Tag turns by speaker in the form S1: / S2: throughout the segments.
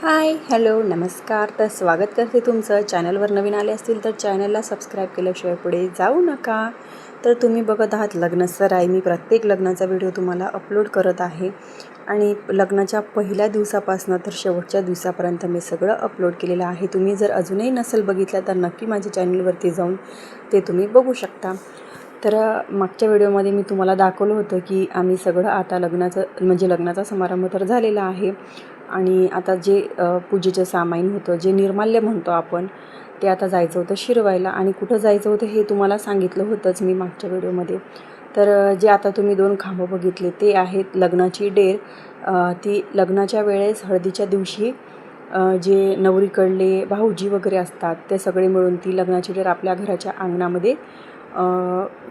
S1: Hi hello नमस्कार. तर स्वागत करते तुमचं. चॅनलवर नवीन आले असतील तर चॅनलला सबस्क्राईब केल्याशिवाय पुढे जाऊ नका. तर तुम्ही बघत आहात लग्नसराई. मी प्रत्येक लग्नाचा व्हिडिओ तुम्हाला अपलोड करत आहे आणि लग्नाच्या पहिल्या दिवसापासून तर शेवटच्या दिवसापर्यंत मी सगळं अपलोड केलेलं आहे. तुम्ही जर अजूनही नसेल बघितलं तर नक्की माझ्या चॅनलवरती जाऊन ते तुम्ही बघू शकता. तर मागच्या व्हिडिओमध्ये मी तुम्हाला दाखवलं होतं की आम्ही सगळं आता लग्नाचा समारंभ तर झालेला आहे आणि आता जे पूजेचं सामान होतं, जे निर्माल्य म्हणतो आपण, ते आता जायचं होतं शिरवायला. आणि कुठं जायचं होतं हे तुम्हाला सांगितलं होतंच मी मागच्या व्हिडिओमध्ये. तर जे आता तुम्ही 2 खांब बघितले ते आहेत लग्नाची डेर. ती लग्नाच्या वेळेस हळदीच्या दिवशी जे नवरीकडले भाऊजी वगैरे असतात ते सगळे मिळून ती लग्नाची डेर आपल्या घराच्या अंगणामध्ये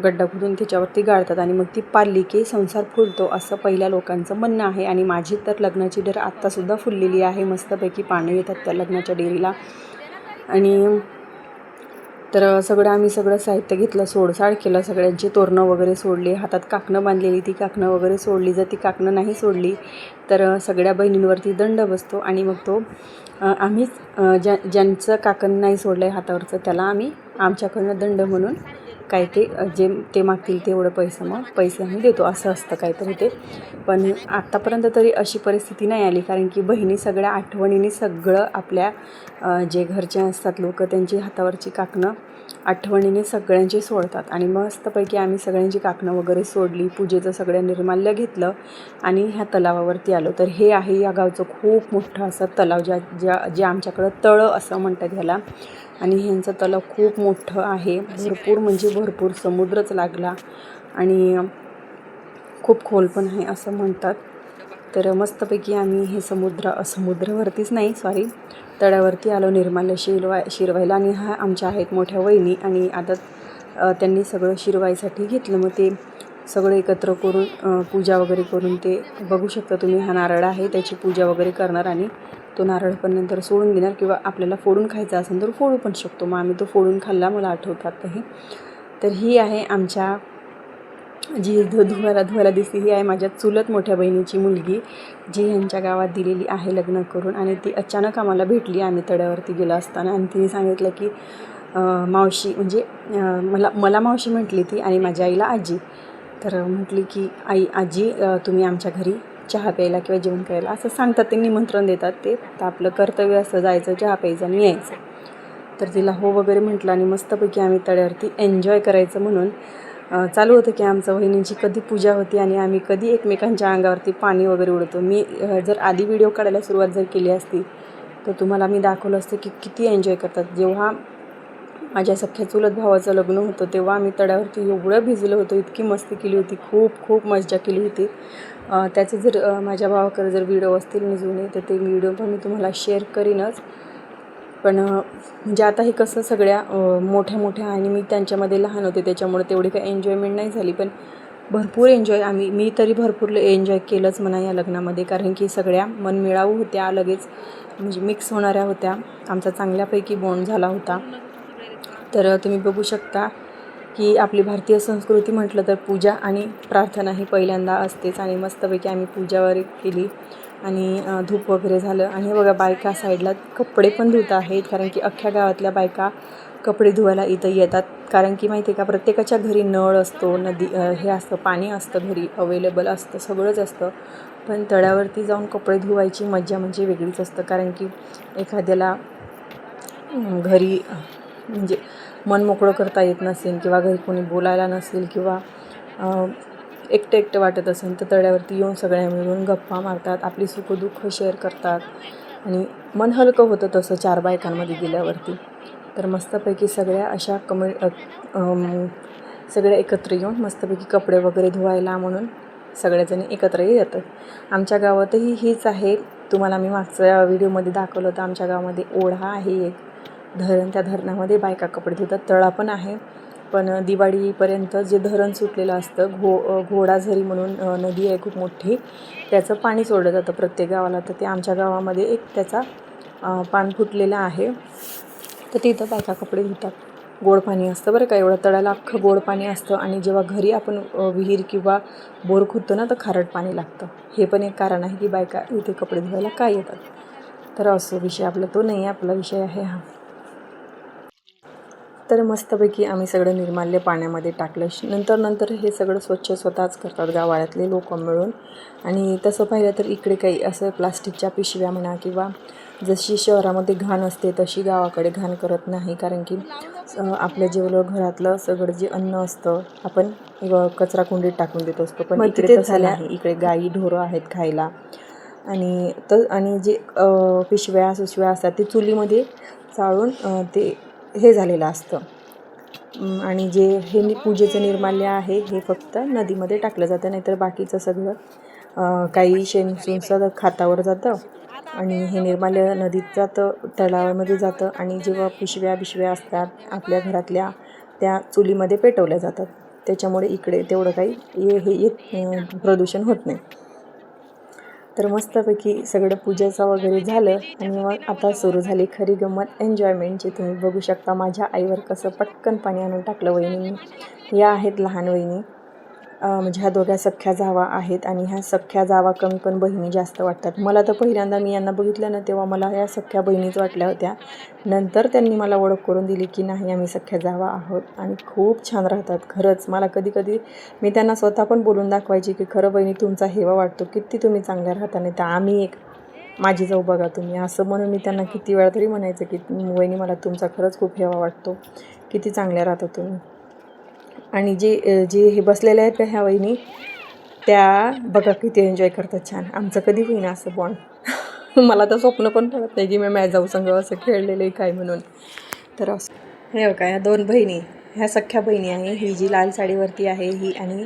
S1: गड्डा खोदून त्याच्यावरती गाळतात आणि मग ती पाळली की संसार फुलतो असं पहिल्या लोकांचं म्हणणं आहे. आणि माझी तर लग्नाची डेर आत्तासुद्धा फुललेली आहे. मस्तपैकी पानं येतात त्या लग्नाच्या डेरीला. आणि तर आम्ही सगळं साहित्य घेतलं, सोडसाड केलं, सगळ्यांची तोरणं वगैरे सोडली, हातात काकणं बांधलेली, ती काकणं वगैरे सोडली. जर ती काकणं नाही सोडली तर सगळ्या बहिणींवरती दंड बसतो आणि मग तो आम्हीच ज्यांचं काकण नाही सोडलं आहे हातावरचं त्याला आम्ही आमच्याकडनं दंड म्हणून काय जे ते मागतील तेवढं पैसे आम्ही देतो, असं असतं काहीतरी ते. पण आत्तापर्यंत तरी अशी परिस्थिती नाही आली, कारण की बहिणी सगळ्या आठवणीने सगळं आपल्या जे घरचे असतात लोक त्यांची हातावरची काकणं आठवणीने सगळ्यांची सोडतात. आणि मस्तपैकी आम्ही सगळ्यांची काकणं वगैरे सोडली, पूजेचं सगळं निर्माल्य घेतलं आणि ह्या तलावावरती आलो. तर हे आहे या गावचं खूप मोठं असं तलाव, जे आमच्याकडं तळं असं म्हणतात ह्याला. आणि ह्यांचं तलाव खूप मोठं आहे, भरपूर म्हणजे भरपूर समुद्रच लागला आणि खूप खोल पण आहे असं म्हणतात. तर मस्तपैकी आम्ही हे समुद्रावरतीच नाही सॉरी तळ्यावरती आलो निर्माल्य शिरवायला. आणि हा आमच्या आहेत मोठ्या वहिनी आणि आता त्यांनी सगळं शिरवायसाठी घेतलं. मग ते सगळं एकत्र करून पूजा वगैरे करून ते बघू शकता तुम्ही. हा नारळ आहे, त्याची पूजा वगैरे करणार आणि तो नारळ पण नंतर सोडून देणार, किंवा आपल्याला फोडून खायचा असेल तर फोडू पण शकतो. मग आम्ही तो फोडून खाल्ला, मला आठवतात हे. तर ही आहे आमच्या जी धुवायला दिसते, ही आहे माझ्या चुलत मोठ्या बहिणीची मुलगी, जी ह्यांच्या गावात दिलेली आहे लग्न करून. आणि ती अचानक आम्हाला भेटली आम्ही तळ्यावरती गेलो असताना. आणि तिने सांगितलं की मावशी, म्हणजे मला मावशी म्हटली ती आणि माझ्या आईला आजी. तर म्हटली की आजी तुम्ही आमच्या घरी चहा प्यायला किंवा जेवण करायला असं सांगतात, ते निमंत्रण देतात. ते तर आपलं कर्तव्य असतं जायचं, चहा प्यायचं आणि यायचं. तर तिला हो वगैरे म्हटलं आणि मस्तपैकी आम्ही तळ्यावरती एन्जॉय करायचं म्हणून चालू होतं की आमचं वहिनींची कधी पूजा होती आणि आम्ही कधी एकमेकांच्या अंगावरती पाणी वगैरे उडतो. मी जर आधी व्हिडिओ काढायला सुरुवात जर केली असती तर तुम्हाला मी दाखवलं असतं की किती एन्जॉय करतात. जेव्हा माझ्या सख्या चुलत भावाचं लग्न होतं तेव्हा आम्ही तळ्यावरती एवढं भिजलो होतो, इतकी मस्ती केली होती, खूप मजा केली होती. त्याचे जर माझ्या भावाकडे जर व्हिडिओ असतील ना जुने तर ते व्हिडिओ पण मी तुम्हाला शेअर करीनच. पण म्हणजे आता हे कसं सगळ्या मोठ्या आणि मी त्यांच्यामध्ये लहान होते त्याच्यामुळे तेवढी काही एन्जॉयमेंट नाही झाली. पण भरपूर मी तरी भरपूर एन्जॉय केलंच म्हणा या लग्नामध्ये, कारण की सगळ्या मनमिळाऊ होत्या, लगेच म्हणजे मिक्स होणाऱ्या होत्या. आमचा चांगल्यापैकी बॉन्ड झाला होता. तर तुम्ही बघू शकता की आपली भारतीय संस्कृती म्हटलं तर पूजा आणि प्रार्थना ही पहिल्यांदा असतेच. आणि मस्तपैकी आम्ही पूजा वगैरे केली आणि धूप वगैरे झालं. आणि हे बघा बायका साईडला कपडे पण धुत आहेत, कारण की अख्ख्या गावातल्या बायका कपडे धुवायला इथं येतात. कारण की माहिती आहे का, प्रत्येकाच्या घरी नळ असतो, नदी हे असतं, पाणी असतं घरी अवेलेबल असतं, सगळंच असतं. पण तळ्यावरती जाऊन कपडे धुवायची मजा म्हणजे वेगळीच असतं. कारण की एखाद्याला घरी म्हणजे मन मोकळं करता येत नसेल किंवा घरी कोणी बोलायला नसेल किंवा एकटं वाटत असेल तर तळ्यावरती येऊन सगळ्या मिळून गप्पा मारतात, आपली सुखदुःख शेअर करतात आणि मन हलकं होतं तसं 4 बायकांमध्ये गेल्यावरती. तर मस्तपैकी सगळ्या अशा सगळ्या एकत्र येऊन मस्तपैकी कपडे वगैरे धुवायला म्हणून सगळ्याजणी एकत्र येतात. आमच्या गावातही हीच आहे. तुम्हाला मी मागच्या व्हिडिओमध्ये दाखवलं होतं, आमच्या गावामध्ये ओढा आहे एक धरण, त्या धरणामध्ये बायका कपडे धुतात. तळा पण आहे, पण दिवाळीपर्यंत जे धरण सुटलेलं असतं, घोडाझरी म्हणून नदी आहे खूप मोठी, त्याचं पाणी सोडलं जातं प्रत्येक गावाला. तर ते आमच्या गावामध्ये एक त्याचा पान फुटलेला आहे, तर तिथं बायका कपडे धुतात. गोड पाणी असतं बरं का, एवढं तळ्याला अख्खं गोड पाणी असतं. आणि जेव्हा घरी आपण विहीर किंवा बोर खोदतो ना तर खारट पाणी लागतं. हे पण एक कारण आहे की बायका इथे कपडे धुवायला का येतात. तर असं विषय आपला तो नाही आहे, आपला विषय आहे हा. तर मस्तपैकी आम्ही सगळं निर्माल्य पाण्यामध्ये टाकलं. नंतर हे सगळं स्वच्छ स्वतःच करतात गावाळ्यातले लोक मिळून. आणि तसं पाहिलं तर इकडे काही असं प्लास्टिकच्या पिशव्या म्हणा किंवा जशी शहरामध्ये घाण असते तशी गावाकडे घाण करत नाही. कारण की आपलं जेवढं घरातलं सगळं जे अन्न असतं आपण कचरा कुंडीत टाकून देत असतो, पण इकडे तसं नाही. इकडे गाई ढोरं आहेत खायला. आणि जे पिशव्या सुशव्या असतात ते चुलीमध्ये चाळून ते हे झालेलं असतं. आणि जे हे पूजेचं निर्माल्य आहे हे फक्त नदीमध्ये टाकलं जातं, नाहीतर बाकीचं सगळं काही शेणसून खातावर जातं आणि हे निर्माल्य नदीत जातं, तलावामध्ये जातं. आणि जेव्हा पिशव्या असतात आपल्या घरातल्या त्या चुलीमध्ये पेटवल्या जातात. त्याच्यामुळे इकडे तेवढं काही हे प्रदूषण होत नाही. तर मस्तपैकी सगळं पूजेचं वगैरे झालं आणि मग आता सुरू झाली खरी गंमत, एन्जॉयमेंटची. तुम्ही बघू शकता माझ्या आईवर कसं पटकन पाणी आणून टाकलं वहिनींनी. या आहेत लहान वहिनी, म्हणजे ह्या दोघ्या सख्ख्या जावा आहेत. आणि ह्या सख्ख्या जावा कमी पण बहिणी जास्त वाटतात मला. तर पहिल्यांदा मी यांना बघितलं ना तेव्हा मला ह्या सख्ख्या बहिणीच वाटल्या होत्या. नंतर त्यांनी मला ओळख करून दिली की नाही आम्ही सख्ख्या जावा आहोत. आणि खूप छान राहतात खरंच. मला कधी मी त्यांना स्वतः पण बोलून दाखवायची की खरं बहिणी तुमचा हेवा वाटतो, किती तुम्ही चांगल्या राहता, नाही तर आम्ही एक माझी जाऊ बघा तुम्ही, असं म्हणून मी त्यांना किती वेळा तरी म्हणायचं की वहिनी मला तुमचा खरंच खूप हेवा वाटतो, किती चांगल्या राहता तुम्ही. आणि जे हे बसलेल्या आहेत ह्या वहिनी, त्या बघा किती एन्जॉय करतात छान. आमचं कधी होईना असं बॉन्ड. मला तर स्वप्न पण पडत नाही की मी माझ्या जाऊ संग असं खेळलेलं आहे काय म्हणून. तर असं हे बघा ह्या दोन बहिणी, ह्या सख्ख्या बहिणी आहे. ही जी लाल साडीवरती आहे ही, आणि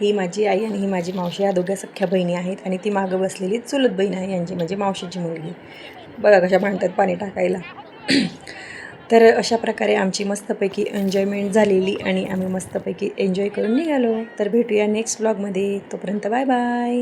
S1: ही माझी आई आणि ही माझी मावशी, ह्या दोघ्या सख्ख्या बहिणी आहेत. आणि ती मागं बसलेली चुलत बहीण आहे यांची, म्हणजे मावशीची मुलगी. बघा कशा भांडतात पाणी टाकायला. तर अशा प्रकारे आमची मस्तपैकी एन्जॉयमेंट झालेली आणि आम्ही मस्तपैकी एन्जॉय करून निघालो. तर भेटूया नेक्स्ट व्लॉगमध्ये. तोपर्यंत बाय बाय.